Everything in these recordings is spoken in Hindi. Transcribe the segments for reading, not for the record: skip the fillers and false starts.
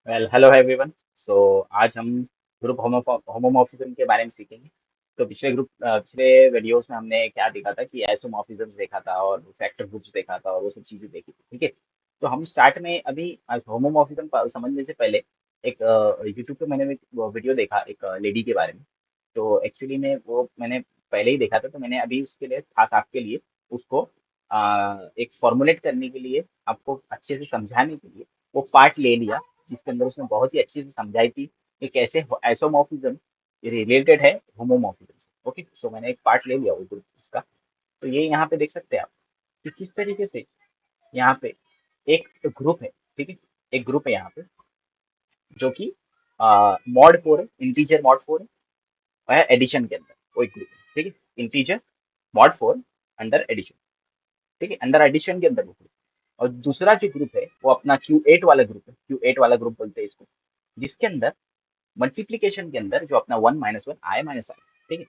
Well hello everyone. सो आज हम ग्रुप होमोमॉर्फिज्म के बारे में सीखेंगे। तो पिछले वीडियोस में हमने क्या देखा था कि आइसोमॉर्फिज्म देखा था और फैक्टर ग्रुप्स देखा था और वो सब चीजें देखी थी। ठीक है। तो हम स्टार्ट में अभी आज होमोमॉर्फिज्म समझने से पहले एक यूट्यूब पे मैंने एक वीडियो देखा एक लेडी के बारे में। तो एक्चुअली में वो मैंने पहले ही देखा था, तो मैंने अभी उसके लिए खास आपके लिए उसको एक फॉर्मुलेट करने के लिए, आपको अच्छे से समझाने के लिए वो पार्ट ले लिया, जिसके अंदर उसने बहुत ही अच्छे से समझाई थी कि कैसे आइसोमॉर्फिज्म रिलेटेड है होमोमॉर्फिज्म से। ओके, सो मैंने एक पार्ट ले लिया वो ग्रुप इसका। तो ये यहाँ पे देख सकते हैं आप कि किस तरीके से यहाँ पे एक ग्रुप है। ठीक है, एक ग्रुप है यहाँ पे जो कि मॉड 4 है, इंटीजर मॉड 4 है एडिशन के अंदर वो एक ग्रुप है। ठीक है, इंटीजर मॉड 4 अंडर एडिशन। ठीक है, अंडर एडिशन के अंदर वो ग्रुप। और दूसरा जो ग्रुप है वो अपना Q8 वाला ग्रुप है, Q8 वाला ग्रुप बोलते हैं इसको, जिसके अंदर मल्टीप्लीकेशन के अंदर जो अपना 1 - 1 I - I। ठीक है।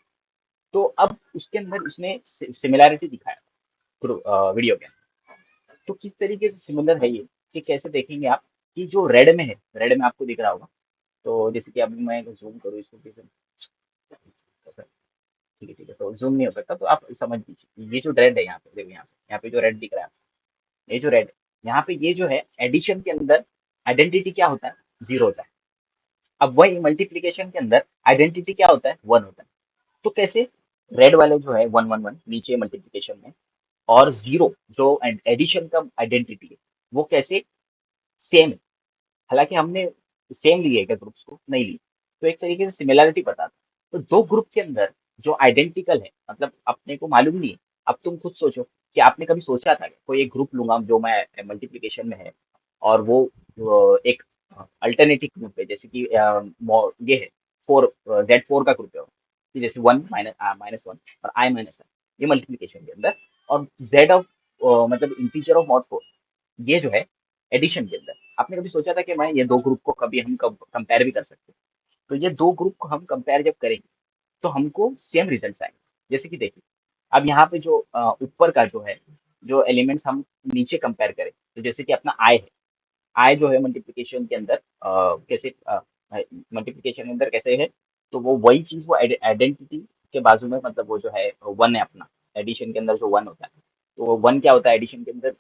तो अब उसके अंदर उसने सिमिलैरिटी दिखाया वीडियो के अंदर। तो किस तरीके से सिमिलर है ये, कि कैसे देखेंगे आप कि जो रेड में है, रेड में आपको दिख रहा होगा। तो जैसे कि अभी मैं जूम करूँ इसको कैसे, ऐसा, ठीक है ठीक है, तो जूम नहीं हो सकता, तो आप समझ लीजिए ये जो रेड है यहाँ पे, देखो यहाँ पे जो रेड दिख रहा है, ये जो रेड है यहाँ पे, ये जो है एडिशन के अंदर आइडेंटिटी क्या होता है, जीरो होता है। अब वही मल्टीप्लीकेशन के अंदर आइडेंटिटी क्या होता है, वन होता है। तो कैसे रेड वाले जो है 1 - 1 1 नीचे मल्टीप्लिकेशन में, और जीरो जो एडिशन का आइडेंटिटी है, वो कैसे सेम है। हालांकि हमने सेम लिए क्या ग्रुप्स को नहीं लिए, तो एक तरीके से सिमिलैरिटी बताता है। तो दो ग्रुप के अंदर जो आइडेंटिकल है, मतलब अपने को मालूम नहीं है। अब तुम खुद सोचो कि आपने कभी सोचा था कि कोई एक ग्रुप लूंगा जो मैं मल्टीप्लिकेशन में है, और वो एक अल्टरनेटिव ग्रुप है, जैसे कि ये है 4 Z4 का ग्रुप है, कि जैसे 1 - 1 और I - I, ये मल्टीप्लिकेशन के अंदर, और जेड ऑफ मतलब इंटीजर ऑफ मॉड 4, ये जो है एडिशन के अंदर। आपने कभी सोचा था कि मैं ये दो ग्रुप को कभी हम कंपेयर भी कर सकते हैं? तो ये दो ग्रुप को हम कंपेयर जब करेंगे तो हमको सेम रिजल्ट आएंगे। जैसे कि देखिए, अब यहाँ पे जो ऊपर का जो है, जो एलिमेंट्स हम नीचे कंपेयर करें, तो जैसे कि अपना आई है, आई जो है मल्टीप्लिकेशन के अंदर कैसे मल्टीप्लिकेशन के अंदर कैसे है, तो वो वही चीज वो आइडेंटिटी के बाजू में, मतलब वो जो है वन है अपना, एडिशन के अंदर जो वन होता है, तो वो वन क्या होता है एडिशन के अंदर,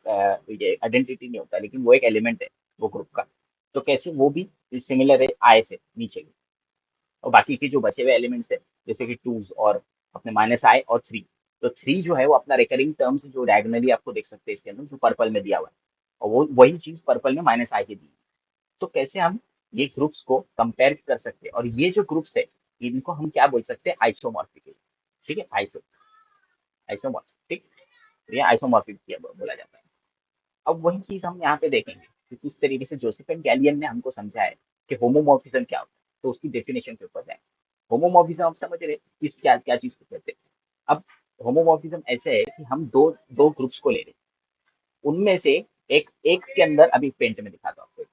ये आइडेंटिटी नहीं होता, लेकिन वो एक एलिमेंट है वो ग्रुप का। तो कैसे वो भी सिमिलर है आई से नीचे की। और बाकी के जो बचे हुए एलिमेंट्स है, जैसे कि टूज और अपने -I और 3, तो 3 जो है वो अपना रिकरिंग टर्म्स जो डायगोनली आपको देख सकते हैं इसके अंदर, जो पर्पल में दिया हुआ है, और वो वही चीज पर्पल में -I की दी है। तो कैसे हम ये ग्रुप्स को कंपेयर कर सकते हैं, और ये जो ग्रुप्स है इनको हम क्या बोल सकते हैं, आइसोमॉर्फिक। ठीक है, आइसोमॉर्फिक। ठीक, तो ये आइसोमॉर्फिक बोला जाता है। अब वही चीज हम यहाँ पे देखेंगे कि किस तरीके से जोसेफ एंड गैलियन ने हमको समझाया है कि होमोमॉर्फिज्म क्या होता है। तो उसकी डेफिनेशन के ऊपर जाए। होमोमॉर्फिज्म आप समझ रहे हैं किस क्या क्या चीज को कहते हैं। अब होमोमॉर्फिज्म ऐसे है कि हम दो दो ग्रुप्स को ले रहे हैं, उनमें से एक एक के अंदर, अभी पेंट में दिखाता हूँ आपको।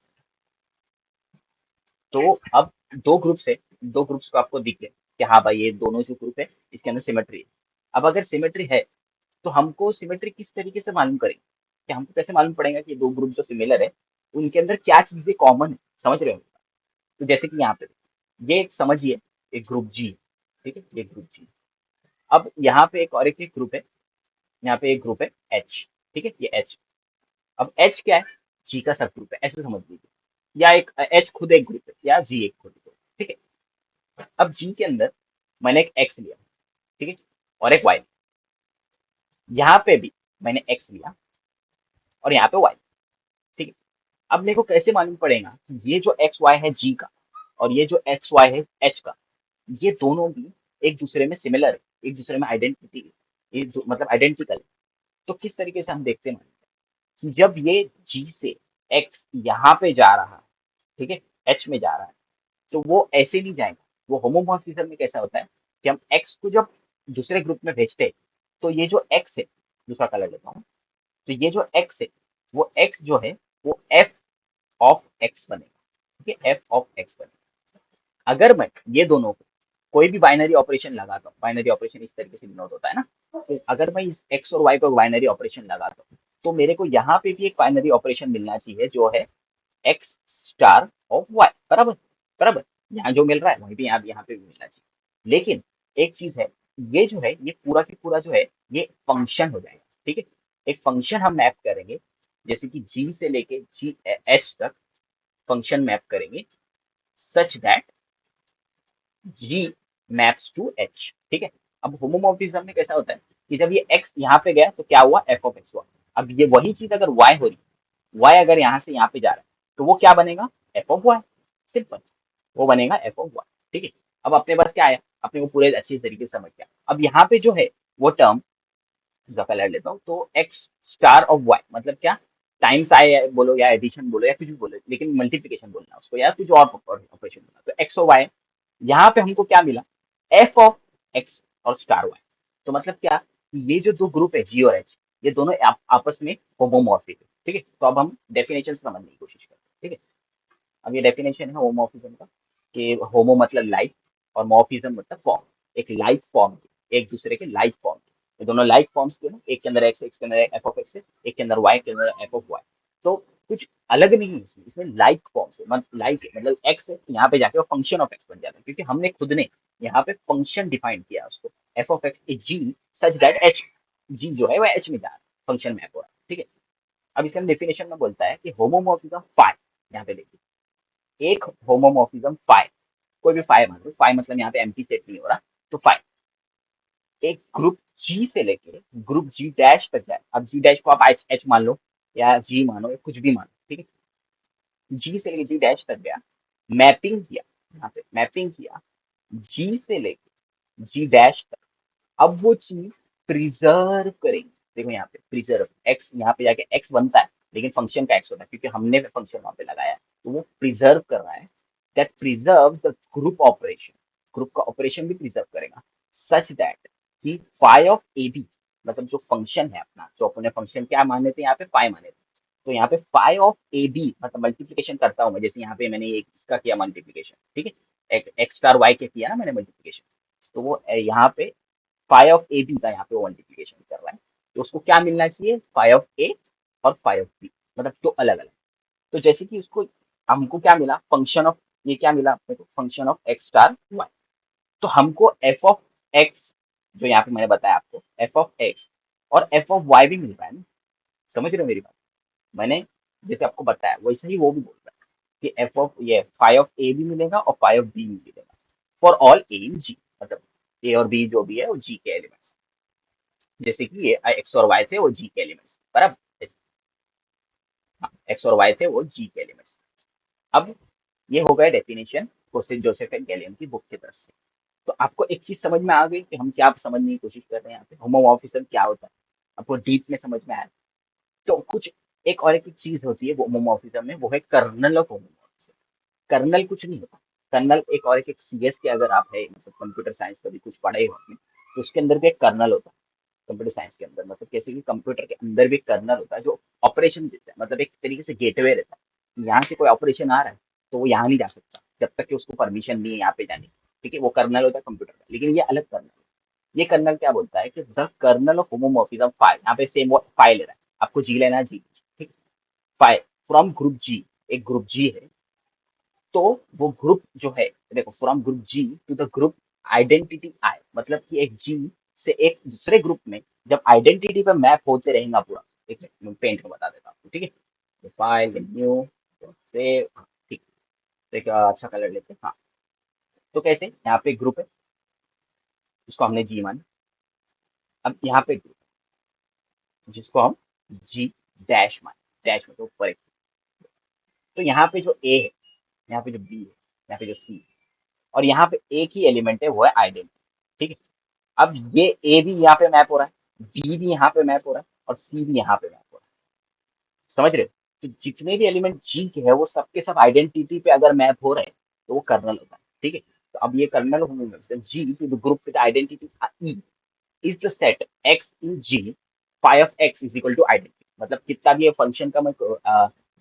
तो अब दो ग्रुप्स है, दो ग्रुप्स को आपको दिख गए कि हाँ भाई ये दोनों जो ग्रुप है इसके अंदर सिमेट्री है। अब अगर सिमेट्री है, तो हमको सिमेट्री किस तरीके से मालूम करेंगे, कि हमको कैसे मालूम पड़ेगा कि ये दो ग्रुप जो सिमिलर है उनके अंदर क्या चीजें कॉमन है, समझ रहे हो। तो जैसे कि यहाँ पे ये एक समझिए, एक ग्रुप जी। ठीक है, ये ग्रुप जी। अब यहाँ पे एक और एक ग्रुप है, यहाँ पे एक ग्रुप है एच। ठीक है, ये एच। अब एच क्या है, जी का सब ग्रुप है, ऐसे समझ लीजिए। या एक एच खुद एक ग्रुप है, या जी एक खुद ग्रुप है। ठीक है। अब जी के अंदर मैंने एक एक्स लिया, ठीक है, और एक वाई। यहाँ पे भी मैंने एक्स लिया, और यहाँ पे वाई। ठीक है। अब मेरे को कैसे मालूम पड़ेगा कि ये जो एक्स वाई है जी का, और ये जो एक्स वाई है एच का, ये दोनों भी एक दूसरे में सिमिलर है, एक दूसरे में आइडेंटिटी है, मतलब आइडेंटिकल है। तो किस तरीके से हम देखते हैं कि जब ये जी से एक्स यहाँ पे जा रहा है, ठीक है, एच में जा रहा है, तो वो ऐसे नहीं जाएगा। वो होमोमॉर्फिज्म में कैसा होता है कि हम एक्स को जब दूसरे ग्रुप में भेजते हैं, तो ये जो एक्स है, दूसरा कलर लेता हूँ, तो ये जो एक्स है, वो एक्स जो है वो एफ ऑफ एक्स बनेगा। ठीक है, एफ ऑफ एक्स बनेगा। अगर मैं ये दोनों को कोई भी बाइनरी ऑपरेशन लगाता हूँ, बाइनरी ऑपरेशन इस तरीके से डिनोट होता है ना, तो अगर मैं इस एक्स और वाई को बाइनरी ऑपरेशन लगाता हूँ, तो मेरे को यहाँ पे भी एक बाइनरी ऑपरेशन मिलना चाहिए जो है एक्स स्टार ऑफ वाई, बराबर बराबर। यहाँ जो मिल रहा है वहीं पे यहाँ पे भी मिलना चाहिए। लेकिन एक चीज है, ये जो है ये पूरा की पूरा जो है ये फंक्शन हो जाएगा, ठीक है। एक फंक्शन हम मैप करेंगे, जैसे कि जी से लेके जी एच तक फंक्शन मैप करेंगे, such that G maps to H, ठीक है। अब होमोमॉर्फिज्म में कैसा होता है कि जब ये एक्स यहाँ पे गया तो क्या हुआ, एफ ऑफ एक्स हुआ। अब ये वही चीज अगर वाई हो रही, वाई अगर यहाँ से यहाँ पे जा रहा है तो वो क्या बनेगा, एफ ऑफ वाई, सिंपल, वो बनेगा एफ ऑफ वाई, ठीक है। अब अपने पास क्या आया, अपने को पूरे अच्छी तरीके से समझ गया। अब यहाँ पे जो है वो टर्म इसका कलर लेता हूँ, तो एक्स स्टार ऑफ वाई मतलब क्या, टाइम्स आई बोलो या एडिशन बोलो या कुछ भी बोलो, लेकिन मल्टीप्लीकेशन बोलना उसको या कुछ और ऑपरेशन बोलना, तो एक्स ऑफ वाई। यहाँ पे हमको क्या मिला, एफ ऑफ एक्स और स्टार वाई। तो मतलब क्या कि ये जो दो ग्रुप है जी और एच, ये दोनों आपस में होमोमॉर्फिक है, ठीक है। तो अब हम डेफिनेशन समझने की कोशिश करते हैं, ठीक है। अब ये डेफिनेशन है होमोमॉर्फिज्म का, कि होमो मतलब लाइक और मॉर्फिज्म मतलब फॉर्म, एक लाइक फॉर्म, एक दूसरे के लाइक फॉर्म। ये दोनों लाइक फॉर्म्स के ना, एक के अंदर एक्स, एक के अंदर एफ ऑफ एक्स है, एक के अंदर वाई, के अंदर एफ ऑफ वाई। तो कुछ अलग नहीं है इसमें, इसमें लाइक फॉर्म्स है, मतलब लाइक है मतलब एक्स है, तो यहाँ पे जाके वो फंक्शन ऑफ एक्स बन जाता है, क्योंकि हमने खुद ने यहाँ पे फंक्शन डिफाइन किया उसको, F of X is G such that H, G जो है वो एच में जा रहा है, फंक्शन मैप हो रहा है, ठीक है। अब इसका डेफिनेशन में बोलता है कि होमोमॉर्फिज्म फाइ, यहाँ पे देखिए, एक होमोमॉर्फिज्म फाइ, कोई भी फाइ मान लो, फाइ मतलब यहाँ पे एम्प्टी सेट नहीं हो रहा, तो फाइ एक ग्रुप जी से लेके ग्रुप जी डैश तक जाए। अब जी डैश को आप एच एच मान लो या जी मानो या कुछ भी मानो, ठीक है। जी से लेके जी डैश तक गया, मैपिंग किया, यहाँ पे मैपिंग किया जी से लेके जी डैश तक। अब वो चीज प्रिजर्व करेंगे, देखो यहाँ पे प्रिजर्व, एक्स यहाँ पे जाके एक्स बनता है, लेकिन फंक्शन का एक्स होता है क्योंकि हमने फंक्शन वहां पे लगाया है, तो वो प्रिजर्व कर रहा है, that preserve the group operation, group का ऑपरेशन भी प्रिजर्व करेगा, सच दैट कि फाई ऑफ ए बी, मतलब जो फंक्शन है अपना, जो अपने फंक्शन क्या माने थे यहाँ पे फाई माने थे, तो यहाँ पे फाई ऑफ ए बी मतलब मल्टीप्लीकेशन करता हूँ मैं, जैसे यहाँ पे मैंने एक इसका किया मल्टीप्लीकेशन, ठीक है, एक्स स्टार वाई के किया ना मैंने मल्टीप्लीकेशन, तो वो यहाँ पे फाई ऑफ ए बी का यहाँ पे वो मल्टीप्लीकेशन कर रहा है, तो उसको क्या मिलना चाहिए, फाई ऑफ ए और फाई ऑफ बी, मतलब दो अलग अलग। तो जैसे कि उसको हमको क्या मिला, फंक्शन ऑफ, ये क्या मिला अपने को, function of X star Y. तो हमको एफ ऑफ एक्स, जो यहाँ पे मैंने बताया आपको एफ ऑफ एक्स और एफ ऑफ वाई भी मिल रहा है ना, समझ रहे हो मेरी बात। मैंने जैसे आपको बताया वैसे ही वो भी बोल रहा है कि एफ ऑफ ये फाई ऑफ ए भी मिलेगा और फाई ऑफ बी भी मिलेगा for all A in G, मतलब ए और बी जो भी है वो जी के एलिमेंट्स, जैसे कि ये एक्स और वाई थे वो जी के एलिमेंट्स, बराबर। हाँ, एक्स और वाई थे वो जी के एलिमेंट्स। अब ये हो गया डेफिनेशन कोसेन जोसेफ एंड गैलियन की बुक की तरफ से। तो आपको एक चीज समझ में आ गई कि हम क्या समझने की कोशिश कर रहे हैं यहाँ पे, होमोमॉर्फिज्म क्या होता है, आपको डीप में समझ में आया। तो कुछ एक और एक चीज होती है होमोमॉर्फिज्म में, वो है कर्नल ऑफ होमोमॉर्फिज्म। कर्नल कुछ नहीं होता, कर्नल एक और एक सीएस के अगर आप है मतलब कंप्यूटर साइंस कभी कुछ पढ़े हो आपने, तो उसके अंदर भी एक कर्नल होता है कंप्यूटर साइंस के अंदर, मतलब कैसे कि कंप्यूटर के अंदर भी कर्नल होता है जो ऑपरेशन देता है, मतलब एक तरीके से गेटवे रहता है, यहाँ से कोई ऑपरेशन आ रहा है तो वो यहाँ नहीं जा सकता जब तक कि उसको परमिशन नहीं है यहाँ पे जाने की, ठीक है। वो कर्नल होता है कंप्यूटर का, लेकिन ये अलग कर्नल है। ये कर्नल क्या बोलता है कि the kernel of homomorphism phi, यहाँ पे सेम फाइल ले रहा है, आपको जी लेना है जी, ठीक, फाइल फ्रॉम ग्रुप जी, एक ग्रुप जी है, तो वो ग्रुप जो है, देखो from group G to the group identity I, मतलब कि एक जी से एक दूसरे ग्रुप में जब आइडेंटिटी पे मैप होते रहेगा पूरा, एक मिनट मैं पेंट में बता देता हूँ, ठीक है। फाइल न्यू सेव, ठीक, तो एक अच्छा कलर लेते हैं, हाँ। तो कैसे, यहाँ पे ग्रुप है, उसको हमने जी माना। अब यहाँ पे ग्रुप जिसको हम जी डैश माने, डैश मतलब ऊपर एक, तो यहाँ पे जो ए है, यहाँ पे जो बी है, यहाँ पे जो सी है, और यहाँ पे एक ही एलिमेंट है वो है आइडेंटिटी, ठीक है। अब ये ए भी यहाँ पे मैप हो रहा है, बी भी यहाँ पे मैप हो रहा है और सी भी यहाँ पे मैप हो रहा है, समझ रहे हो। तो जितने भी एलिमेंट जी के हैं वो सबके सब आइडेंटिटी पे अगर मैप हो रहे हैं तो वो कर्नल होता है, ठीक है। तो अब ये kernel homomorphism G to the group with identity E is the set X in G, phi of X is equal to identity, मतलब कितना भी ये फंक्शन का मैं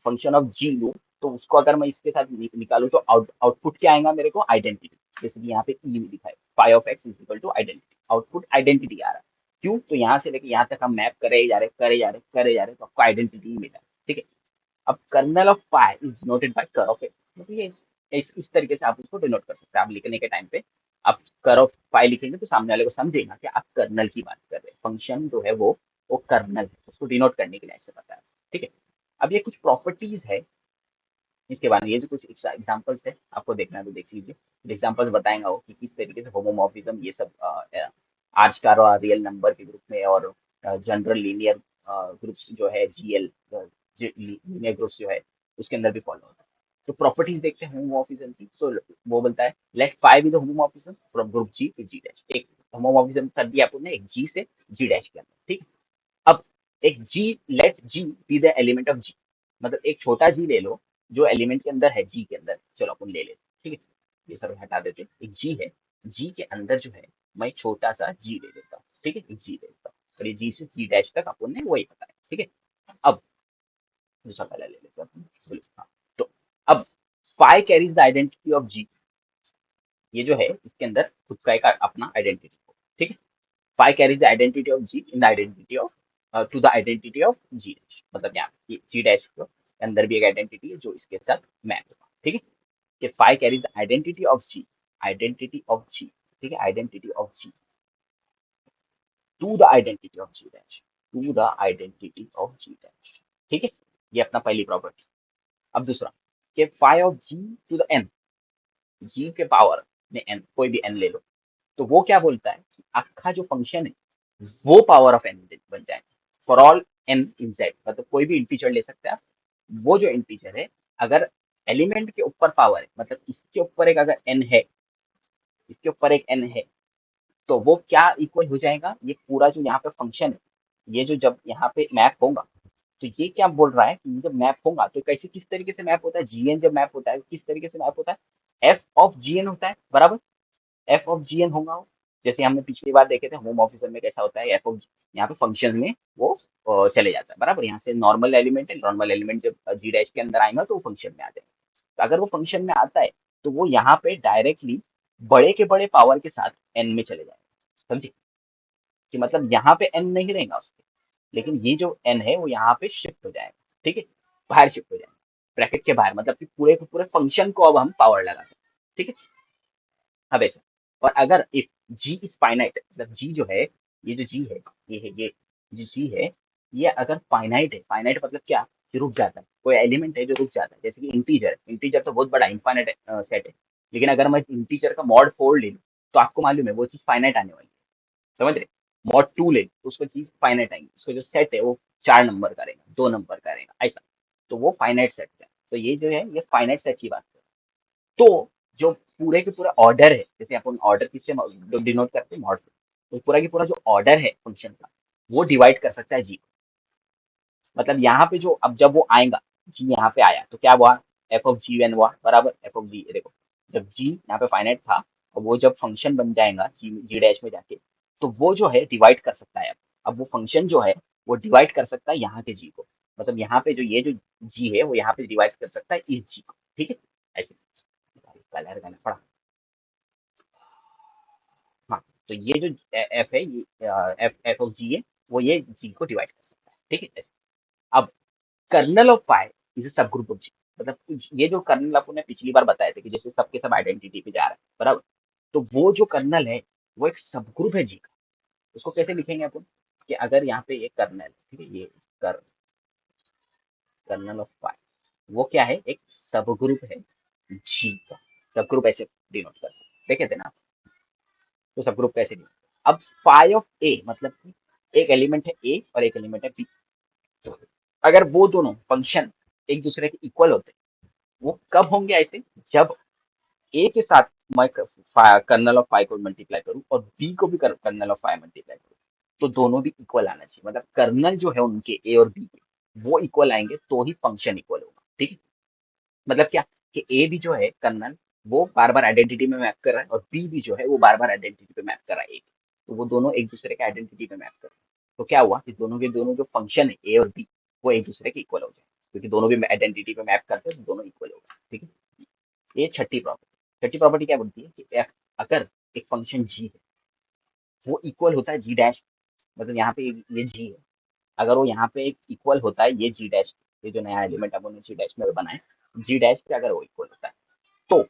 फंक्शन ऑफ जी लूँ, तो उसको अगर मैं इसके साथ निकालू तो आउटपुट क्या आएगा मेरे को, आइडेंटिटी, जैसे कि यहाँ पे ई में लिखा है phi of X is equal to identity, output identity आ रहा है। क्यों, तो यहाँ से लेके यहाँ तक हम मैप करे ही जा रहे करे जा रहे तो आपको आइडेंटिटी मिला, ठीक है। अब kernel of pi is denoted by ker of X, मतलब ये इस तरीके से आप उसको डिनोट कर सकते हैं। आप लिखने के टाइम पे आप कर ऑफ फाइव लिखेंगे तो सामने वाले को समझेगा कि आप कर्नल की बात कर रहे हैं। फंक्शन जो है वो कर्नल है, उसको डिनोट करने के लिए ऐसे बताया। ठीक है। अब ये कुछ प्रॉपर्टीज है इसके बारे में, ये जो कुछ एग्जांपल्स है आपको देखना है तो देख लीजिए। एग्जांपल्स बताएंगा वो कि किस तरीके से होमोमॉर्फिज्म ये सब आर स्टार और रियल नंबर के ग्रुप में और जनरल लीनियर ग्रुप्स जो है जीएल लीनियर ग्रुप्स जो है उसके अंदर भी फॉलो होता है। तो प्रॉपर्टीज देखते हैं होमोमॉर्फिज्म की। तो वो बोलता है let phi is a homomorphism from group G to G dash. एक होमोमॉर्फिज्म कर दिया आपने एक जी से जी डैश के अंदर। ठीक है। अब एक G, let G be the element of G, मतलब एक छोटा जी ले लो जो एलिमेंट के अंदर है जी के अंदर। चलो अपन ले लेते। ठीक है। ये सब हटा देते। एक जी है, जी के अंदर जो है मैं छोटा सा जी ले लेता हूँ। ठीक है। एक जी ले लेता हूँ और ये जी से जी डैश तक अपन ने वही बताया। ठीक है। अब दूसरा पहले ले लेते हैं बोलो। हाँ। तो अब phi carries the identity of G. ये जो है इसके अंदर खुद का एक अपना आइडेंटिटी। ठीक है। phi carries the identity of G in the identity of to the identity of G dash। मतलब यहाँ ये G dash के अंदर भी एक आइडेंटिटी है जो इसके साथ मैप होगा। ठीक है। कि phi carries the identity of G, identity of G। ठीक है। identity of G to the identity of G dash, to the identity of G dash। ठीक है। ये अपना पहली प्रॉपर्टी। अब दूसरा कि phi of G to the n, G के पावर में n, कोई भी n ले लो, तो वो क्या बोलता है कि आपका जो फंक्शन है वो पावर ऑफ एन बन जाएगा for all N in Z. मतलब कोई भी इंटीजर ले सकते हैं आप। वो जो इंटीजर है अगर एलिमेंट के ऊपर पावर है, मतलब इसके ऊपर एक अगर एन है, इसके ऊपर एक एन है, तो वो क्या इक्वल हो जाएगा, ये पूरा जो यहाँ पे फंक्शन है ये जो जब यहाँ पे मैप होगा, तो ये क्या बोल रहा है कि जब मैप होगा तो कैसे किस तरीके से मैप होता है, जीएन जब मैप होता है किस तरीके से मैप होता है, एफ ऑफ जीएन होता है बराबर। एफ ऑफ जी एन होगा वो। जैसे हमने पिछली बार देखे थे होमोमॉर्फिज्म में कैसा होता है, एफ ऑफ यहाँ पे फंक्शन में वो चले जाता है बराबर। यहाँ से नॉर्मल एलिमेंट है, नॉर्मल एलिमेंट जब जी डैश के अंदर आएगा तो वो फंक्शन में आ जाएगा। तो अगर वो फंक्शन में आता है तो वो यहाँ पे डायरेक्टली बड़े के बड़े पावर के साथ एन में चले जाएगा। समझे कि मतलब यहाँ पे एन नहीं रहेगा उसके, लेकिन ये जो एन है वो यहाँ पे शिफ्ट हो जाएगा। ठीक है। बाहर शिफ्ट हो जाएगा ब्रैकेट के बाहर, मतलब कि पूरे के पूरे फंक्शन को अब हम पावर लगा सकते हैं। ठीक है। अब ऐसा, और अगर इफ जी इज फाइनाइट, मतलब जी जो है, ये जो जी है, ये है ये जो जी है, ये अगर फाइनाइट है, फाइनाइट मतलब क्या कि रुक जाता है, कोई एलिमेंट है जो रुक जाता है। जैसे कि इंटीजर, इंटीजर तो बहुत बड़ा इनफाइनाइट सेट है, लेकिन अगर मैं इंटीजर का मॉड 4 ले लूँ तो आपको मालूम है वो चीज फाइनाइट आने वाली है। समझ रहे। मॉड 2 ले तो उसको चीज फाइनाइट आएंगी, उसको जो सेट है वो 4 नंबर का रहेगा, 2 नंबर का रहेगा ऐसा। तो वो फाइनाइट सेट है। तो ये जो है ये फाइनाइट सेट की बात है। तो जो पूरे के पूरा ऑर्डर है, जैसे अपन ऑर्डर किससे डिनोट करते हैं, मॉड से, तो पूरा की पूरा जो ऑर्डर है फंक्शन का वो डिवाइड कर सकता है जी को। मतलब यहाँ पे जो अब जब वो आएगा, जी यहाँ पे आया तो क्या हुआ, एफ ऑफ जी एन हुआ बराबर। एफ ऑफ जी देखो, जब जी यहाँ पे फाइनाइट था और वो जब फंक्शन बन जाएगा जी जी डैश में जाके, तो वो जो है डिवाइड कर सकता है। अब वो फंक्शन जो है वो डिवाइड कर सकता है यहाँ के जी को। मतलब यहाँ पे जो ये जो जी है वो यहाँ पे डिवाइड कर सकता है इस जी को। ठीक है। ऐसे कलर करना पड़ा। हाँ। तो ये जो एफ है, ये एफ एफ ऑफ जी है, वो ये जी को डिवाइड कर सकता है। ठीक है ऐसे। अब kernel of pi is a subgroup of G. मतलब ये जो कर्नल अपन ने पिछली बार बताए थे कि जैसे सबके सब आइडेंटिटी पे जा रहा है बराबर, तो वो जो कर्नल है वो एक सब ग्रुप है जी का। उसको कैसे लिखेंगे अपन कि अगर यहाँ पे ये कर्नल, ठीक है, ये कर कर्नल ऑफ पाई वो क्या है, एक सब ग्रुप है जी का। सब ग्रुप ऐसे डिनोट करते हैं, देखे थे ना। तो सब ग्रुप कैसे डिनोट, अब फाई ऑफ ए मतलब कि एक एलिमेंट है ए और एक एलिमेंट है बी। अगर वो दोनों फंक्शन एक दूसरे के इक्वल होते हैं, वो कब होंगे ऐसे, जब ए के साथ मैं कर्नल ऑफ फाइव को मल्टीप्लाई करूं और बी को भी कर्नल ऑफ फाइव मल्टीप्लाई करूं, तो दोनों भी इक्वल आना चाहिए। मतलब कर्नल जो है उनके ए और बी के वो इक्वल आएंगे तो ही फंक्शन इक्वल होगा। ठीक है। मतलब क्या कि ए भी जो है कर्नल वो बार बार आइडेंटिटी में मैप कर रहा है और बी भी जो है वो बार बार आइडेंटिटी पे मैप कर रहा है ए, तो वो दोनों एक दूसरे के आइडेंटिटी पे मैप कर रहे हैं। तो क्या हुआ कि दोनों के दोनों जो फंक्शन है ए और बी वो एक दूसरे के इक्वल हो जाए, क्योंकि दोनों भी आइडेंटिटी पे मैप करते हैं तो दोनों इक्वल होगा। ठीक है। ये छठी प्रॉपर्टी। छठी प्रॉपर्टी क्या बोलती है कि अगर एक फंक्शन जी है वो इक्वल होता है जी डैश, मतलब यहाँ पे ये जी है, अगर वो यहाँ पे एक इक्वल होता है ये जी डैश, ये जो नया एलिमेंट अपन ने जी डैश में बनाया, जी डैश पे अगर वो इक्वल होता है तो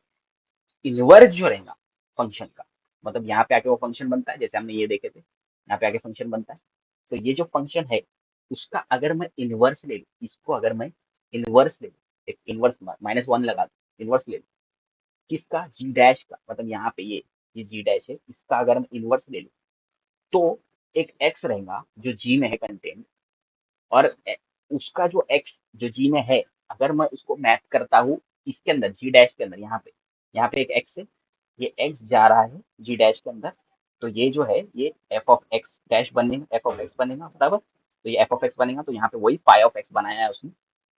इनवर्स जो रहेगा फंक्शन का, मतलब यहाँ पे आके वो फंक्शन बनता है, जैसे हमने ये देखे थे, यहाँ पे आके फंक्शन बनता है। तो ये जो फंक्शन है उसका अगर मैं इनवर्स ले लूँ, इसको अगर मैं इनवर्स ले लूँ, एक इनवर्स -1 लगा दूँ, इनवर्स ले लूँ किसका, जी डैश का, मतलब यहाँ पे ये जी डैश है, इसका अगर मैं इनवर्स ले लूँ तो एक एक्स रहेगा जो जी में है कंटेंट, और उसका जो एक्स जो जी में है, अगर मैं उसको मैप करता हूँ इसके अंदर जी डैश के अंदर, यहाँ पे एक एक्स है, ये एक्स जा रहा है जी डैश के अंदर, तो ये जो है ये एफ ऑफ एक्स डैश बनेगा, एफ ऑफ एक्स बनेगा बराबर। तो ये एफ ऑफ एक्स बनेगा, तो यहाँ पे वही पाई ऑफ एक्स बनाया है उसने,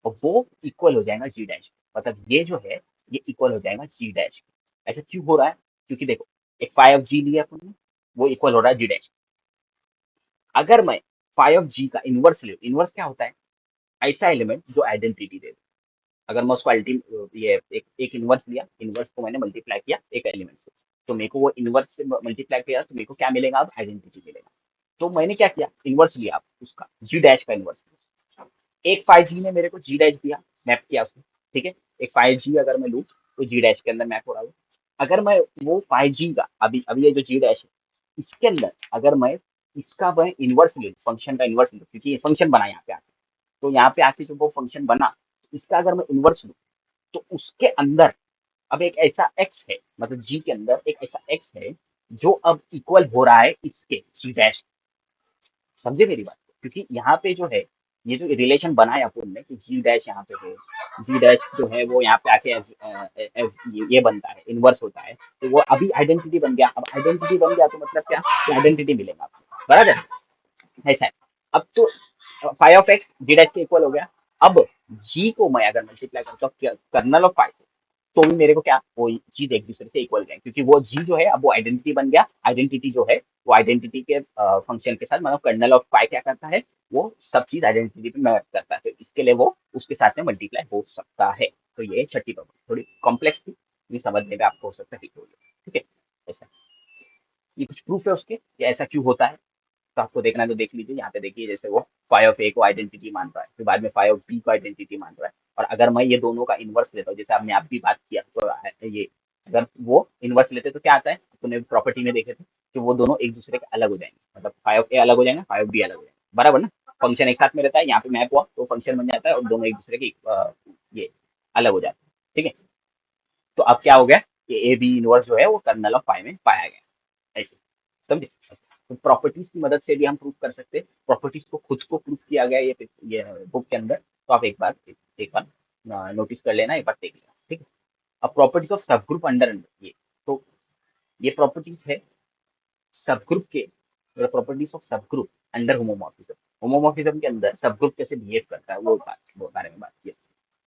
और वो इक्वल हो जाएगा जी डैश, मतलब ये जो है ये इक्वल हो जाएगा जी डैश। ऐसा क्यों हो रहा है, क्योंकि देखो एक फाई ऑफ जी लिया अपन ने, वो इक्वल हो रहा है जी डैश। अगर मैं फाई ऑफ जी का इनवर्स ले, इनवर्स क्या होता है, ऐसा एलिमेंट जो आइडेंटिटी दे। अगर मैं उसको ये एक इनवर्स लिया, इनवर्स को मैंने मल्टीप्लाई किया एक एलिमेंट से, तो मेरे को वो इनवर्स से मल्टीप्लाई किया तो मेरे को क्या मिलेगा, अब आइडेंटिटी मिलेगा। तो मैंने क्या किया, इनवर्स लिया अब उसका जी डैश का इनवर्स, एक फाइव जी ने मेरे को जी डैश दिया, मैप किया उसने, ठीक है। एक फाइव जी अगर मैं लूँ तो जी डैश के अंदर मैप हो रहा है। अगर मैं वो फाइव जी का अभी अभी ये जो जी डैश है इसके अंदर अगर मैं इसका मैं इनवर्स ले, फंक्शन का इनवर्स ले, क्योंकि ये फंक्शन बना यहाँ पे आके, तो यहाँ पे आके जो वो फंक्शन बना इसका अगर मैं इनवर्स लूँ तो उसके अंदर अब एक ऐसा एक्स है, मतलब जी के अंदर एक ऐसा एक्स है जो अब इक्वल हो रहा है इसके जी डैश। समझे मेरी बात को? क्योंकि यहाँ पे जो है ये जो रिलेशन बनाया अपन ने कि जी डैश यहाँ पे है, जी डैश जो है वो यहाँ पे आके ये बनता है, इनवर्स होता है, तो वो अभी आइडेंटिटी बन गया। अब आइडेंटिटी बन गया तो मतलब क्या, आइडेंटिटी मिलेगा आपको, बराबर ऐसा है। अब तो phi of X G dash के इक्वल हो गया। अब जी को मैं अगर मल्टीप्लाई करता हूँ कर्नल ऑफ फाइव, तो भी मेरे को क्या, वो चीज एक दूसरे से इक्वल जाए, क्योंकि वो जी जो है अब वो आइडेंटिटी बन गया। आइडेंटिटी जो है वो आइडेंटिटी के फंक्शन के साथ, मतलब कर्नल ऑफ फाइव क्या करता है, वो सब चीज आइडेंटिटी पे मैप करता है, तो इसके लिए वो उसके साथ में मल्टीप्लाई हो सकता है। तो ये छठी प्रॉपर्टी थोड़ी कॉम्प्लेक्स थी, ये समझने में आपको हो सकता है ठीक हो गया, ठीक है। ऐसा ये कुछ प्रूफ है उसके कि ऐसा क्यों होता है, तो आपको देखना है तो देख लीजिए। यहाँ पे देखिए जैसे वो फाइव ऑफ ए को आइडेंटिटी मान रहा है, फिर बाद में फाइव ऑफ बी को आइडेंटिटी मान रहा है, और अगर मैं ये दोनों का इनवर्स लेता हूँ, जैसे आपने आप भी बात किया, तो ये अगर वो इनवर्स लेते तो क्या आता है, अपने प्रॉपर्टी में देखे थे कि वो दोनों एक दूसरे के अलग हो जाएंगे, मतलब फाइव ऑफ ए अलग हो जाएंगे, फाइव ऑफ बी अलग हो जाएंगे, बराबर ना। फंक्शन एक साथ में रहता है, यहाँ पे मैप हुआ तो फंक्शन बन जाता है और दोनों एक दूसरे के ये अलग हो जाते हैं, ठीक है। तो अब क्या हो गया कि ए बी इनवर्स जो है वो कर्नल ऑफ फाइव में पाया गया, ऐसे समझे। तो प्रॉपर्टीज की मदद से भी हम प्रूव कर सकते हैं, प्रॉपर्टीज को खुद को प्रूव किया गया ये बुक के अंदर, तो आप एक बार नोटिस कर लेना, एक बार देख लेना, ठीक है। अब प्रॉपर्टीज ऑफ सब ग्रुप अंडर ये, तो ये प्रॉपर्टीज है सब ग्रुप के, प्रॉपर्टीज ऑफ सब ग्रुप अंडर होमोमॉर्फिज्म। होमोमॉर्फिज्म के अंदर सब ग्रुप कैसे बिहेव करता है वो बारे में बात की।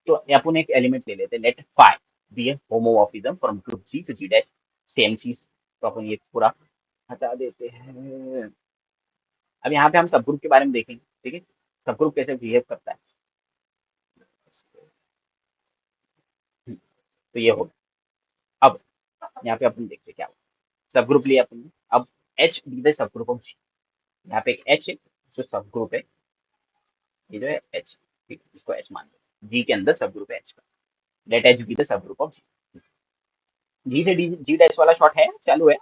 तो अपन एक एलिमेंट ले लेते हैं, let phi be a homomorphism from group G to G dash, same चीज। तो अपन ये पूरा हटा देते हैं। अब यहाँ पे हम सब ग्रुप के बारे में देखेंगे, ठीक है, सब ग्रुप कैसे बिहेव करता है। तो ये हो गया। अब यहाँ पे अपन देखते हैं क्या होगा। सब ग्रुप लिया अपन ने, अब H be the subgroup of G. यहाँ पे एक एच है जो सब ग्रुप है, ये जो है एच, ठीक है, इसको एच मान लो, जी के अंदर सब ग्रुप है एच का, let H be the subgroup of G. G से डी जी डैश वाला शॉर्ट है, चालू है,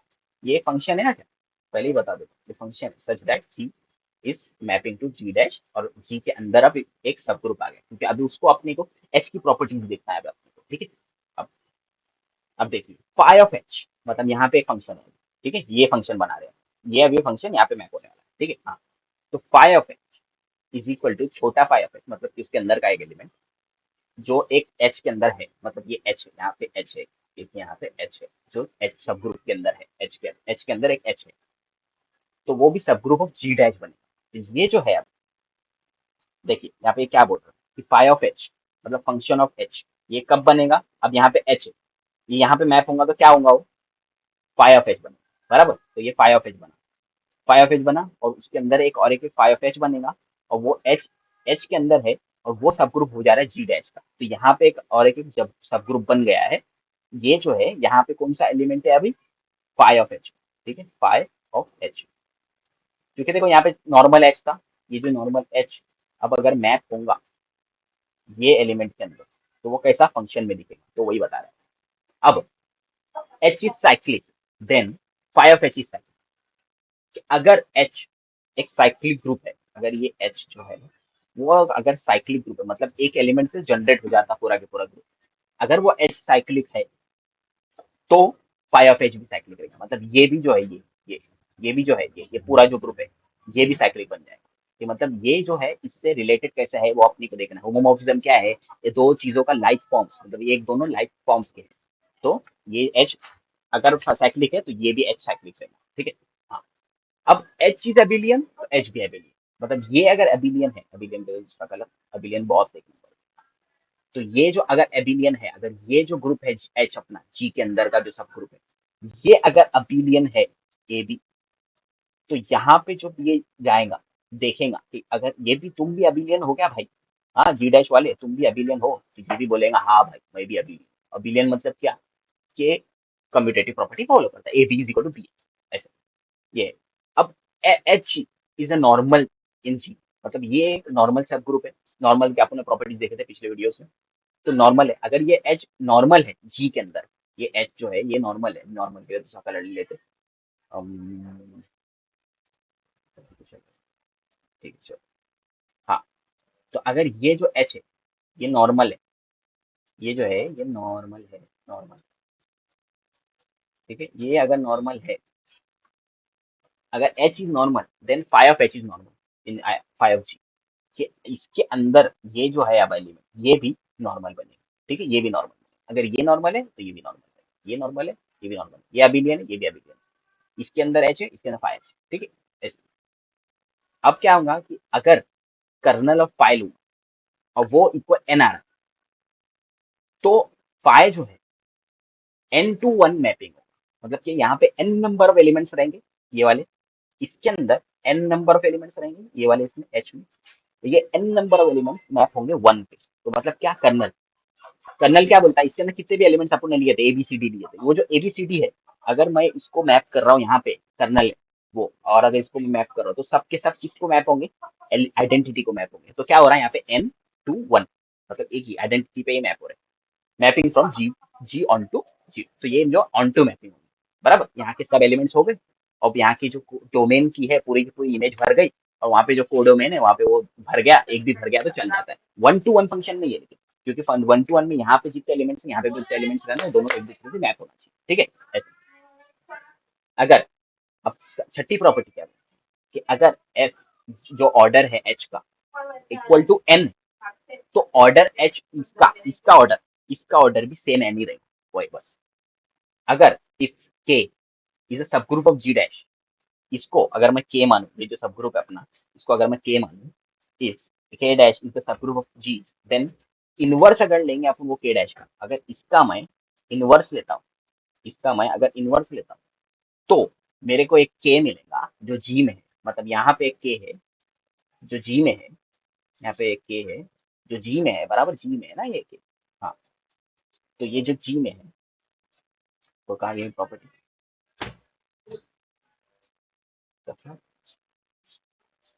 ये फंक्शन है ना क्या, पहले ही बता दो, ये function such that G is mapping to G dash, और जी के अंदर अब एक सब ग्रुप आ गया, क्योंकि अभी उसको अपने को एच की प्रॉपर्टीज देखना है अपने को, ठीक है। अब अब देखिए फाई ऑफ एच, मतलब यहाँ पे एक फंक्शन है, ठीक है, ये फंक्शन बना रहे हैं, ये अभी फंक्शन यहाँ पे मैप होने वाला है, ठीक है। हाँ, तो phi of H is equal to छोटा फाई ऑफ एच, मतलब कि उसके अंदर का एक एलिमेंट जो एक एच के अंदर है, मतलब ये एच है, यहाँ पे एच है, एक यहाँ पे एच है, जो एच सब ग्रुप के अंदर है, एच के अंदर एक एच है, तो वो भी सब ग्रुप ऑफ जी डैश बनेगा। तो ये जो है, अब देखिए यहाँ पे क्या बोल रहा है कि फाई ऑफ एच मतलब फंक्शन ऑफ एच, ये कब बनेगा, अब यहाँ पे एच है, ये यहाँ पे मैप होगा तो क्या होगा, वो फाई ऑफ एच बनेगा, बराबर। तो ये फाई ऑफ एच बना, फाई ऑफ एच बना, और उसके अंदर एक और एक फाई ऑफ एच बनेगा, और वो एच एच के अंदर है, और वो सब ग्रुप हो जा रहा है जी डैश का। तो यहाँ पे एक और एक जब सब ग्रुप बन गया है, ये जो है यहाँ पे कौन सा एलिमेंट है अभी, फाई ऑफ एच, ठीक है, फाई ऑफ एच। क्योंकि देखो यहाँ पे नॉर्मल एच था, ये जो नॉर्मल एच अब अगर मैप होगा ये एलिमेंट के अंदर, तो वो कैसा फंक्शन में दिखेगा, तो वही बता रहा है। अब H is cyclic, then phi of H is cyclic. अगर H एक साइक्लिक ग्रुप है, अगर ये H जो है वो अगर साइक्लिक ग्रुप है, मतलब एक एलिमेंट से जनरेट हो जाता पूरा के पूरा ग्रुप, अगर वो H साइक्लिक है तो फाई ऑफ एच भी साइक्लिक रहेगा, मतलब ये भी जो है ये ये भी जो है ये पूरा जो ग्रुप है ये भी साइक्लिक बन जाएगा। कि मतलब ये जो है इससे रिलेटेड कैसे है वो अपनी को देखना है। होमोमॉर्फिज्म क्या है, ये दो चीजों का लाइक फॉर्म्स, मतलब ये एक दोनों लाइक फॉर्म्स के हैं। तो ये एच अगर साइक्लिक है तो ये भी एच साइक्लिक रहेगा, ठीक है। हाँ, अब एच इज एबिलियन तो एच भी एबिलियन, मतलब ये अगर एबिलियन है, एबिलियन का दूसरा कलर, एबिलियन बहुत देखना पड़ेगा। तो ये जो अगर एबिलियन है, अगर ये जो ग्रुप है एच अपना जी के अंदर का जो सब ग्रुप है ये अगर अबिलियन है ए बी, तो यहाँ पे जो ये जाएगा देखेगा कि अगर ये भी तुम भी अबिलियन हो क्या भाई, हाँ जी डैश वाले तुम भी अबिलियन हो, तो ये भी बोलेगा हाँ भाई मैं भी अबिलियन। अबिलियन मतलब क्या, कि कम्यूटेटिव प्रॉपर्टी फॉलो करता है, A B is equal to B, ऐसे ये है। अब H is a normal in G, मतलब ये एक नॉर्मल सब ग्रुप है। नॉर्मल के आपने प्रॉपर्टीज देखे थे पिछले वीडियोस में, तो नॉर्मल है, अगर ये एच नॉर्मल है जी के अंदर, ये एच जो है ये नॉर्मल है, नॉर्मल के दूसरा कलर ले लेते। अम, ठीक है चलो। हाँ, तो अगर ये जो एच है ये नॉर्मल है, ये जो है ये नॉर्मल है, नॉर्मल, ठीक है, ये अगर नॉर्मल है, अगर H is normal then phi of H is normal in phi of G, कि इसके अंदर ये जो है अब एलिमेंट ये भी नॉर्मल बनेगा, ठीक है, ये भी नॉर्मल, अगर ये नॉर्मल है तो ये भी नॉर्मल है, ये नॉर्मल है ये भी नॉर्मल है, ये अबिलियन है ये भी अबिलियन है, इसके अंदर एच है इसके अंदर फाई एच है, ठीक है ऐसे। अब क्या होगा कि अगर कर्नल ऑफ फाई लूँ और वो इक्वल एन आ रहा, तो फाई जो है एन टू वन मैपिंग होगा, मतलब कि यहाँ पे एन नंबर ऑफ एलिमेंट्स रहेंगे ये वाले, इसके अंदर एन नंबर ऑफ एलिमेंट्स रहेंगे ये वाले इसमें एच में, तो ये N number of elements map होंगे वन पे। तो मतलब क्या, कर्नल, कर्नल क्या बोलता है इसके अंदर कितने भी एलिमेंट्स अपन ने लिए थे एबीसीडी लिए थे, वो जो एबीसीडी है अगर मैं इसको मैप कर रहा हूँ यहाँ पे कर्नल है वो, और अगर इसको मैप कर रहा हूँ तो सबके सब किसको मैप होंगे, आइडेंटिटी को मैप होंगे। तो क्या हो रहा है यहाँ पे एन टू वन, मतलब एक ही आइडेंटिटी पे ही मैप हो रहा है, mapping from G G onto G, तो ये जो ऑन टू मैपिंग होगी, बराबर, यहाँ के सब एलिमेंट्स हो गए। अब यहाँ की जो डोमेन की है पूरी की पूरी इमेज भर गई, और वहाँ पे जो कोडोमेन है वहाँ पे वो भर गया, एक भी भर गया तो चल जाता है। वन टू वन फंक्शन में ये, लेकिन क्योंकि वन टू वन में यहाँ पे जितने एलिमेंट्स यहाँ पे जितने एलिमेंट्स रहना है दोनों एक दूसरे से मैप होना चाहिए, ठीक है ऐसे। अगर अब छठी प्रॉपर्टी क्या है कि अगर एफ जो ऑर्डर है एच का इक्वल टू एन, तो ऑर्डर एच इसका ऑर्डर भी सेम एन ही रहेगा, वही बस। अगर इफ के इज अ सब ग्रुप ऑफ जी डैश, इसको अगर मैं के मानूं, ये जो सब ग्रुप है अपना इसको अगर मैं के मानूं, if K dash is the subgroup of G, then inverse अगर लेंगे अपन वो के डैश का, अगर इसका मैं इनवर्स लेता हूँ, इसका मैं अगर इनवर्स लेता हूँ तो मेरे को एक के मिलेगा जो जी में है, मतलब यहाँ पे एक के है जो जी में है, यहाँ पे एक के है जो जी में है, बराबर जी में है ना ये के। हाँ, तो ये जो जी में है तो कहा ये प्रॉपर्टी,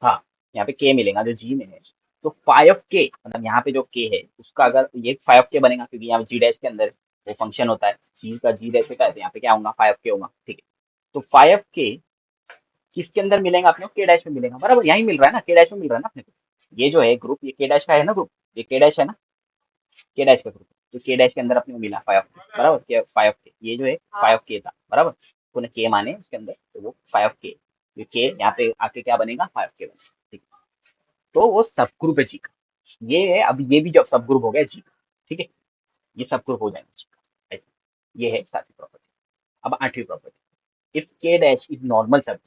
हाँ यहाँ पे के मिलेगा जो जी में है। तो फाइव ऑफ के मतलब यहाँ पे जो के है उसका अगर ये फाइव के बनेगा, क्योंकि यहाँ जी डैश के अंदर वो फंक्शन होता है जी का, जी डैश का है तो यहाँ पे क्या होगा फाइव के होगा, ठीक है। तो फाइव के किसके अंदर मिलेगा अपने को, के डैश में मिलेगा, बराबर यही मिल रहा है ना, के डैश में मिल रहा है ना अपने को। ये जो है ग्रुप ये के डैश का है ना ग्रुप, ये के डैश है ना, के डैश का ग्रुप, तो के डैश के अंदर अपने को मिला फाइव के, बराबर के फाइव के, ये जो है फाइव के था बराबर, तूने के माने उसके अंदर तो वो फाइव के यहाँ पे आके क्या बनेगा फाइव के बनेगा, ठीक है। तो वो सब ग्रुप है जी का, ये है। अब ये भी जब सब ग्रुप हो गया जी का, ठीक है, ये सब ग्रुप हो जाएगा जी का ऐसे। ये है सातवीं प्रॉपर्टी। अब आठवीं property, if K dash is normal सब,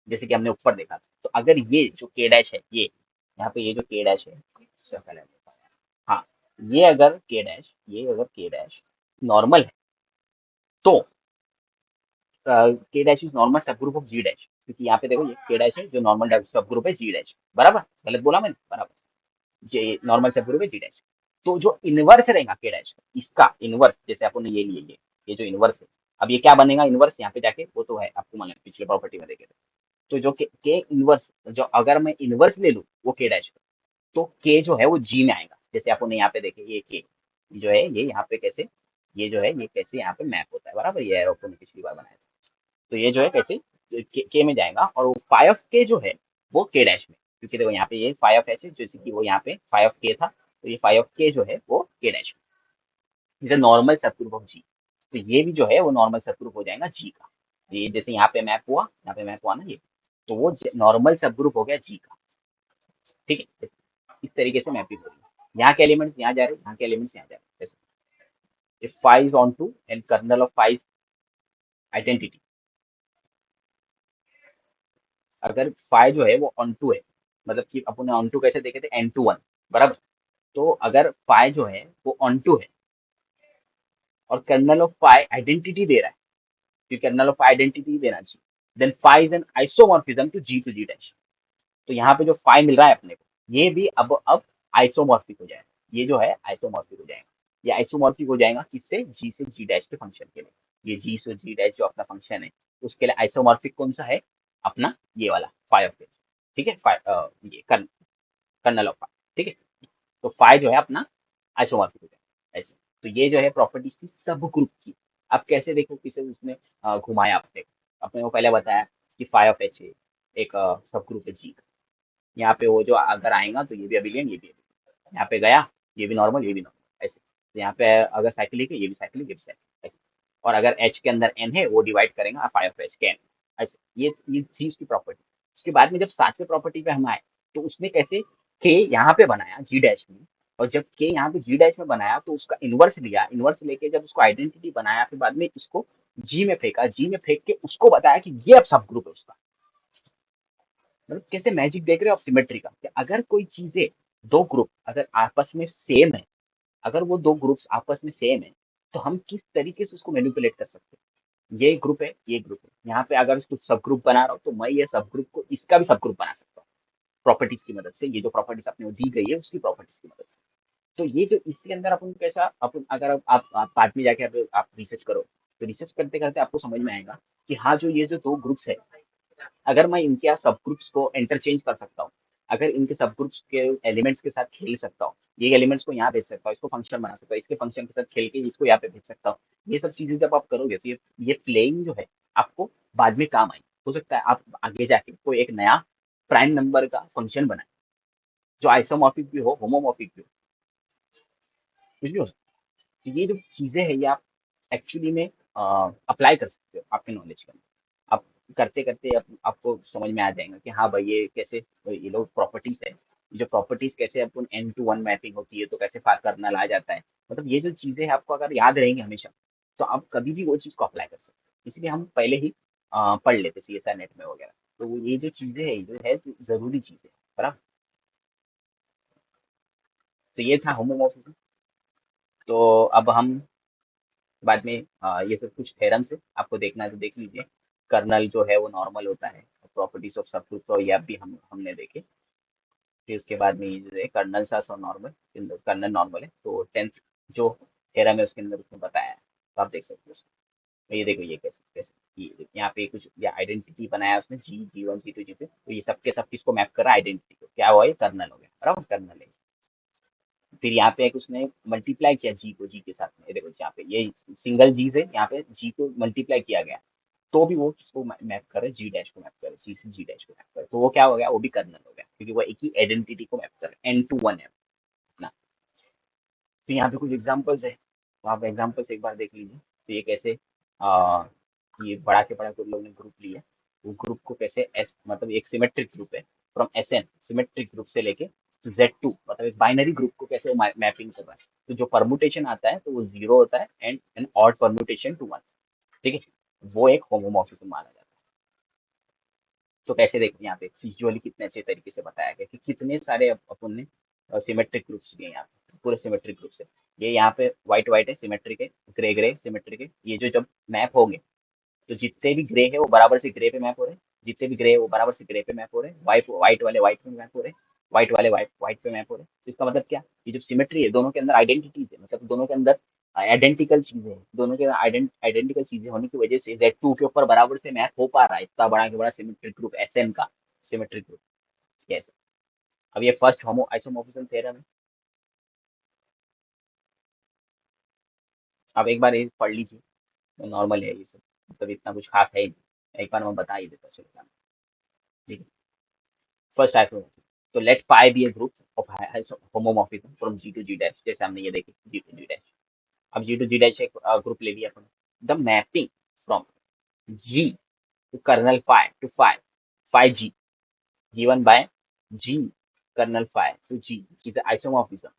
जैसे कि हमने ऊपर देखा था, तो अगर ये जो के डैश है ये यहाँ पे ये जो के डैश है, हाँ ये अगर के डैश नॉर्मल है तो के डैश इज नॉर्मल सब ग्रुप ऑफ जी डैश, क्योंकि यहाँ पे देखो ये के डैश है जो नॉर्मल सब ग्रुप है जी डैश, बराबर, गलत बोला मैंने, बराबर, ये नॉर्मल सब ग्रुप है जी डैश। तो जो इनवर्स रहेगा के डैश इसका इनवर्स, जैसे अपन ने ये लिए ये जो इनवर्स है, अब ये क्या बनेगा इनवर्स यहाँ पे जाके, वो तो है आपको मालूम पिछले प्रॉपर्टी में देखे थे। तो जो के इनवर्स जो अगर मैं इनवर्स ले लूँ वो के डैश का, तो के जो है वो जी में आएगा, जैसे अपन ने यहाँ पे देखे ये के जो है ये यहाँ पे कैसे ये जो है ये कैसे यहाँ पे मैप होता है, बराबर, ये एरो को हमने पिछली बार बनाया था। तो ये जो है कैसे के में जाएगा, और वो फाइव के जो है वो के डैश में, क्योंकि देखो यहाँ पे ये फाइव एच है, जैसे कि वो यहाँ पे फाइव के था, तो ये फाइव के जो है वो के डैश में, जैसे नॉर्मल सब ग्रुप ऑफ जी। तो ये भी जो है वो नॉर्मल सब ग्रुप हो जाएगा जी का। ये जैसे यहाँ पे मैप हुआ ना ये, तो वो नॉर्मल सब ग्रुप हो गया जी का। ठीक है, इस तरीके से मैपिंग हो रही है, यहाँ के एलिमेंट्स यहाँ जा रहे हैं, यहाँ के एलिमेंट्स यहाँ जा रहे हैं, जैसे if phi is onto and kernel of phi is identity, अगर phi जो है वो onto है, मतलब कि अपन onto कैसे देखे थे, n to 1, बराबर। तो अगर phi जो है वो onto है और कर्नल ऑफ phi आइडेंटिटी दे रहा है, क्योंकि कर्नल ऑफ आइडेंटिटी देना चाहिए, then phi is an isomorphism to G dash. तो यहाँ पे जो phi मिल रहा है अपने को, ये भी अब आइसोमॉर्फिक हो जाएगा, ये जो है आइसोमॉर्फिक हो जाएगा। ये आइसोमॉर्फिक हो जाएगा किससे, जी से जी डैश के फंक्शन के लिए। ये जी से जी डैश जो अपना फंक्शन है, उसके लिए आइसोमॉर्फिक कौन सा है, अपना ये वाला फाइव ऑफ, ठीक है, ये कर्नल ऑफ फाइव, ठीक है। तो फाइव जो है अपना आइसोमॉर्फिक हो जाएगा ऐसे। तो ये जो है प्रॉपर्टीज थी सब ग्रुप की। अब कैसे देखो किसे उसने घुमाया अपने को, अपने को पहले बताया कि फाइव ऑफ एच है, एक सब ग्रुप है जी। यहाँ पे वो जो अगर आएगा तो ये भी अबिलियन, ये भी अबिलियन, यहाँ पे गया, ये भी नॉर्मल, ये भी नॉर्मल ऐसे। तो यहाँ पे अगर साइक्लिक है, ये भी साइक्लिक, ये भी साइक्लिक ऐसे। और अगर एच के अंदर एन है, वो डिवाइड करेगा फाइव ऑफ एच के एन ऐसे। ये थी उसकी प्रॉपर्टी। उसके बाद में जब सातवें प्रॉपर्टी पे हम आए, तो उसने कैसे के यहाँ पे बनाया जी डैश में, और जब के यहाँ पे जी डैश में बनाया तो उसका इनवर्स लिया, इनवर्स लेके जब उसको आइडेंटिटी बनाया, फिर बाद में इसको जी में फेंका, जी में फेंक के उसको बताया कि ये अब सब ग्रुप है उसका। मतलब कैसे मैजिक देख रहे हो आप सिमेट्री का, कि अगर कोई चीजें, दो ग्रुप अगर आपस में सेम है, अगर वो दो ग्रुप्स आपस में सेम है, तो हम किस तरीके से उसको मैनिपुलेट कर सकते हैं। ये ग्रुप है, ये ग्रुप है, यहाँ पे अगर कुछ सब ग्रुप बना रहा हूँ, तो मैं ये सब ग्रुप को इसका भी सब ग्रुप बना सकता हूँ प्रॉपर्टीज की मदद से। ये जो प्रॉपर्टीज आपने दी गई है उसकी प्रॉपर्टीज की मदद से। तो ये जो इसके अंदर अपन कैसा, अपन अगर आप बाद में जाके आप रिसर्च करो, तो रिसर्च करते करते आपको समझ में आएगा कि हाँ, जो ये जो दो ग्रुप्स है, अगर मैं इनके यहाँ सब ग्रुप्स को इंटरचेंज कर सकता हूँ, अगर इनके सब ग्रुप्स के एलिमेंट्स के साथ खेल सकता हूँ, ये एलिमेंट्स को यहाँ भेज सकता हूँ, इसको फंक्शन बना सकता हूँ, इसके फंक्शन के साथ खेल के इसको यहाँ पे भेज सकता हूँ। ये सब चीजें जब आप करोगे, तो ये प्लेइंग जो है आपको बाद में काम आई। हो सकता है आप आगे जाके कोई एक नया प्राइम नंबर का फंक्शन बनाए, जो आइसोमॉर्फिक भी हो, होमोमॉर्फिक भी हो, कुछ भी हो सकता है। तो ये जो चीजें हैं, ये आप एक्चुअली में अप्लाई कर सकते हो आपके नॉलेज के अंदर। आप करते करते आपको समझ में आ जाएगा कि हाँ भाई, ये कैसे ये लोग प्रॉपर्टीज है, ये जो प्रॉपर्टीज कैसे अपन एन टू वन मैपिंग होती है, तो कैसे फार करना ला जाता है। मतलब ये जो चीजें हैं आपको अगर याद रहेंगी हमेशा, तो आप कभी भी वो चीज को अप्लाई कर सकते हैं। इसलिए हम पहले ही पढ़ लेते सी एस आर नेट में वगैरह। तो ये जो चीजें है, ये जो है तो जरूरी चीजें है, बराबर। तो ये था होमोमॉर्फिज्म। तो अब हम बाद में ये सब कुछ थेरम्स है, आपको देखना है तो देख लीजिए। कर्नल जो है वो नॉर्मल होता है, प्रॉपर्टीज ऑफ सबग्रुप, तो ये भी हमने देखे। फिर उसके बाद में ये जो है कर्नल सास और नॉर्मल, कर्नल नॉर्मल है, तो 10th जो थेरम है उसके अंदर उसने बताया है, तो आप देख सकते हो उसको। तो ये देखो, ये कैसे कैसे ये यहाँ पे कुछ या आइडेंटिटी बनाया उसने, G G one G to G two, तो ये सबके सब किसको मैप कर रहा है, आइडेंटिटी को। क्या हुआ, ये कर्नल हो गया, बराबर, कर्नल है। फिर यहाँ पे एक उसने मल्टीप्लाई किया जी को जी के साथ में, ये देखो यहाँ पे ये सिंगल जी से यहाँ पे जी को मल्टीप्लाई किया गया, तो भी वो किसको मैप करे, जी डैश को मैप करे, जी से जी डैश को मैप करे, तो वो क्या हो गया, वो भी कर्नल हो गया, क्योंकि वो एक ही आइडेंटिटी को मैप करे, एन टू वन है ना। तो यहाँ पे कुछ एग्जांपल्स है, तो आप एग्जांपल्स एक बार देख लीजिए। तो ये कैसे आ, ये बड़ा के बड़ा कुछ लोग ने ग्रुप लिया, वो ग्रुप को कैसे एस, मतलब एक सिमेट्रिक ग्रुप है, from S N symmetric group से लेके जेड टू, मतलब एक बाइनरी ग्रुप को कैसे मैपिंग कर रहा है। तो जो परमुटेशन आता है तो वो जीरो होता है, and N odd permutation to one, ठीक है, वो एक होमोमॉर्फिज्म माना जाता है। तो कैसे देखते हैं यहाँ पे विजुअली कितने अच्छे तरीके से बताया गया कि कितने सारे अपन ने सिमेट्रिक ग्रुप्स लिए यहाँ पे, पूरे सिमेट्रिक ग्रुप से। ये यहाँ पे व्हाइट व्हाइट है सिमेट्रिक है, ग्रे ग्रे सिमेट्रिक है, ये जो जब मैप होंगे, तो जितने भी ग्रे है वो बराबर से ग्रे पे मैप हो रहे हैं, जितने भी ग्रे है वो बराबर से ग्रे पे मैप हो रहे हैं, व्हाइट व्हाइट वाले व्हाइट पे मैप हो रहे हैं, व्हाइट वाले व्हाइट व्हाइट पे मैप हो रहे हैं। तो इसका मतलब क्या, ये जो सिमेट्री है, दोनों के अंदर आइडेंटिटीज है, मतलब दोनों के अंदर आइडेंटिकल चीजें हैं, दोनों के आइडेंटिकल चीजें होने की वजह से जेड टू के ऊपर बराबर से मैप हो पा रहा है, इतना बड़ा के बड़ा सिमेट्रिक ग्रुप एस एन का सिमेट्रिक ग्रुप। यस। अब ये फर्स्ट होमो आइसोमॉर्फिज्म थ्योरम है। आप एक बार ये पढ़ लीजिए, नॉर्मल है ये सब, मतलब इतना कुछ खास है ही नहीं, एक बार मैं बता ही देता चलो। ठीक है, फर्स्ट आइसोमोर्फिज्म। तो let phi be a group of homomorphism from G to G dash, जैसे हमने ये देखी जी टू जी डैश। अब जी टू जी डैश एक ग्रुप ले लिया अपन। The mapping from G to kernel phi to phi phi G given by G kernel phi to G is isomorphism.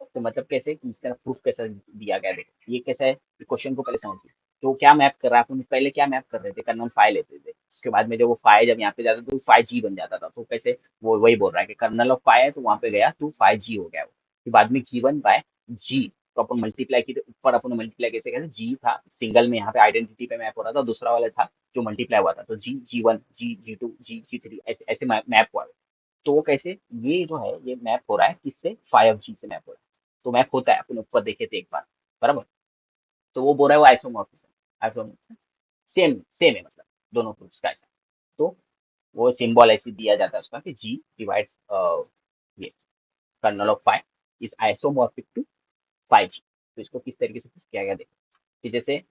तो मतलब कैसे कि इसका प्रूफ कैसा दिया गया, देखो ये कैसा है, क्वेश्चन को पहले समझिए। तो क्या मैप कर रहा है, अपन पहले क्या मैप कर रहे थे, कर्नल फाइव लेते थे, उसके बाद में जब वो फाइव जब यहाँ पे जाता तो फाइव जी बन जाता था, तो कैसे वो वही बोल रहा है कि कर्नल ऑफ फाइव है तो वहां पे गया तो फाइव जी हो गया वो, फिर बाद में गिवन बाय जी। तो अपन मल्टीप्लाई की, ऊपर अपन मल्टीप्लाई कैसे कहते, जी था सिंगल में, यहाँ पे आइडेंटिटी पे मैप हो रहा था, दूसरा वाला था जो मल्टीप्लाई हुआ था, तो G G one G G to G G three ऐसे ऐसे मैप हुआ। तो वो कैसे, ये जो है ये मैप हो रहा है किससे, फाइव जी से मैप हो रहा है। तो मैप होता है, अपन ऊपर देखे थे एक बार, बराबर। तो वो बोल रहा है वो आइसोमॉर्फिज्म, आइसोमॉर्फिज्म सेम सेम है, मतलब दोनों ग्रुप्स का ऐसा। तो वो सिंबल ऐसे दिया जाता है उसका कि जी डिवाइड्स ये kernel of phi is isomorphic to phi G. तो इसको किस तरीके से पुश किया गया, देखो कि जैसे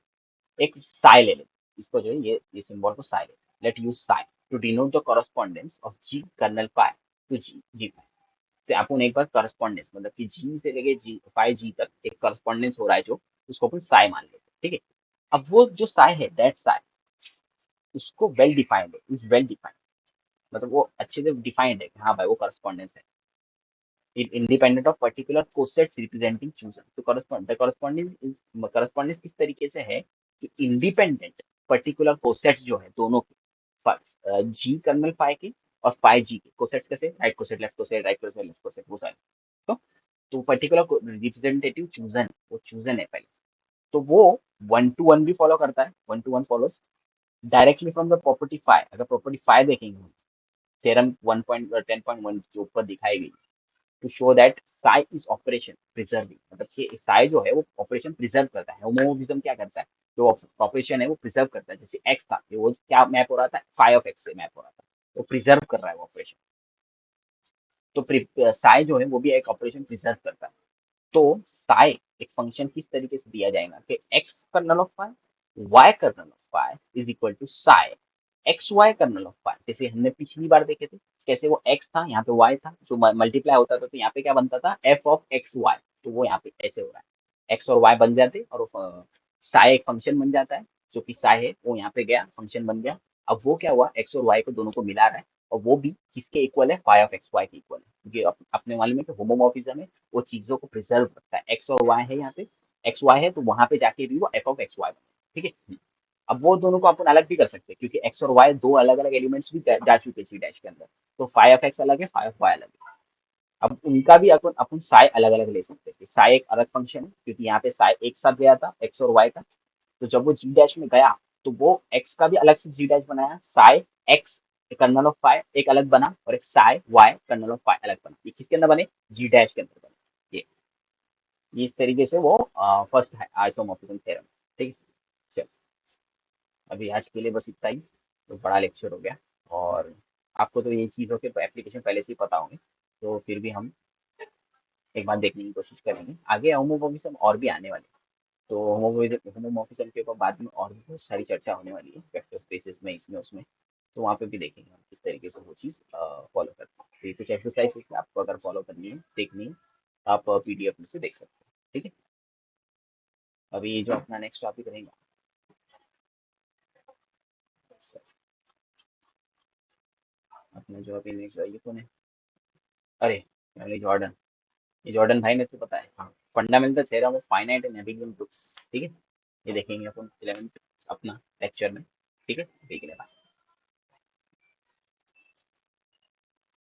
एक साई ले लेते, इसको जो है ये सिंबल को साई लेते, let use psi to denote the correspondence of G kernel phi to G G. तो अपन एक बार करस्पॉन्डेंस, मतलब कि जी से लेके जी फाइव जी तक एक करस्पॉन्डेंस हो रहा है जो, उसको अपन साई मान लेते हैं, ठीक है। अब वो जो साई है, दैट साई, उसको वेल डिफाइंड है, इज वेल डिफाइंड, मतलब वो अच्छे से डिफाइंड है कि हाँ भाई वो करस्पॉन्डेंस है, independent of particular cosets representing chosen. तो करस्पॉन्डेंस किस तरीके से है कि इंडिपेंडेंट पर्टिकुलर कोसेट्स जो है दोनों के, जी कर्नल फाइव के और फाइव जी के कोसेट्स, कैसे right coset left coset right coset left coset वो सारे। तो पर्टिकुलर रिप्रेजेंटेटिव चूजन, वो चूजन है पहले, तो वो वन टू वन भी फॉलो करता है, one to one follows directly from the property phi. अगर प्रॉपर्टी फाइव देखेंगे, थ्योरम 1.10.1 जो ऊपर दिखाई गई, to show that psi is operation preserving, मतलब कि साई जो है वो ऑपरेशन प्रिजर्व करता है। होमोमोर्फिज्म क्या करता है, जो ऑपरेशन है वो प्रिजर्व करता है, जैसे एक्स था वो क्या मैप हो रहा था, फाइव ऑफ एक्स से मैप हो रहा था, वो प्रिजर्व कर रहा है वो ऑपरेशन। तो साई जो है वो भी एक ऑपरेशन प्रिजर्व करता है। तो साई एक फंक्शन किस तरीके से दिया जाएगा कि X kernel of phi Y kernel of phi is equal to psi X Y kernel of phi, जैसे हमने पिछली बार देखे थे कैसे वो एक्स था यहाँ पे वाई था, जो मल्टीप्लाई होता था तो यहाँ पे क्या बनता था एफ ऑफ एक्स वाई, तो वो यहाँ पे ऐसे हो रहा है, एक्स और वाई बन जाते और साई एक फंक्शन बन जाता है, जो कि साई है वो यहाँ पे गया फंक्शन बन गया। अब वो क्या हुआ, एक्स और वाई को दोनों को मिला रहा है, और वो भी किसके इक्वल है, फाइव ऑफ एक्स वाई के इक्वल है, क्योंकि अपने मालूम है कि होमोमॉर्फिज्म है, वो चीजों को प्रिजर्व करता है, एक्स और वाई है यहाँ पे, एक्स वाई है तो वहां पे जाके भी वो एफ ऑफ एक्स वाई बने, ठीक है। अब वो दोनों को अपन अलग भी कर सकते हैं, क्योंकि एक्स और वाई दो अलग अलग एलिमेंट्स भी जा चुके हैं डैश के अंदर, तो फाइव ऑफ एक्स अलग है फाइव ऑफ वाई अलग है। अब उनका भी अपन अपन साई अलग अलग ले सकते हैं, साई एक अलग फंक्शन है क्योंकि यहाँ पे साई एक साथ गया था एक्स और वाई का, तो जब वो जी डैश में गया तो वो एक्स का भी अलग से जी डैश बनाया, psi X kernel of phi एक अलग बना, और एक psi Y kernel of phi अलग बना, ये किसके अंदर बने, जी डैश के अंदर बने। ये इस तरीके से वो फर्स्ट है आइसोमॉर्फिज्म थ्योरम, ठीक है। चलो, अभी आज के लिए बस इतना ही, तो बड़ा लेक्चर हो गया, और आपको तो ये चीज़ों के एप्लीकेशन पहले से ही पता होंगे, तो फिर भी हम एक बार देखने की कोशिश करेंगे, आगे होमोमॉर्फिज्म और भी आने वाले हैं। तो होमोमॉर्फिज्म के ऊपर बाद में और भी बहुत सारी चर्चा होने वाली है, वेक्टर स्पेसेस में, इसमें उसमें, तो वहाँ पे भी देखेंगे हम किस तरीके से वो चीज़ फॉलो करते हैं। तो ये कुछ एक्सरसाइज है आपको अगर फॉलो करनी है देखनी है, आप पीडीएफ में से देख सकते हैं, ठीक है। अभी जो अपना नेक्स्ट टॉपिक रहेगा, अपना जो अभी नेक्स्ट ये कौन है, अरे ये जॉर्डन, ये जॉर्डन भाई, मेरे को पता है, हाँ, fundamental theorem of finite and एबिलियन groups, ठीक है। ये देखेंगे अपन 11th अपना लेक्चर में, ठीक है, ठीक है।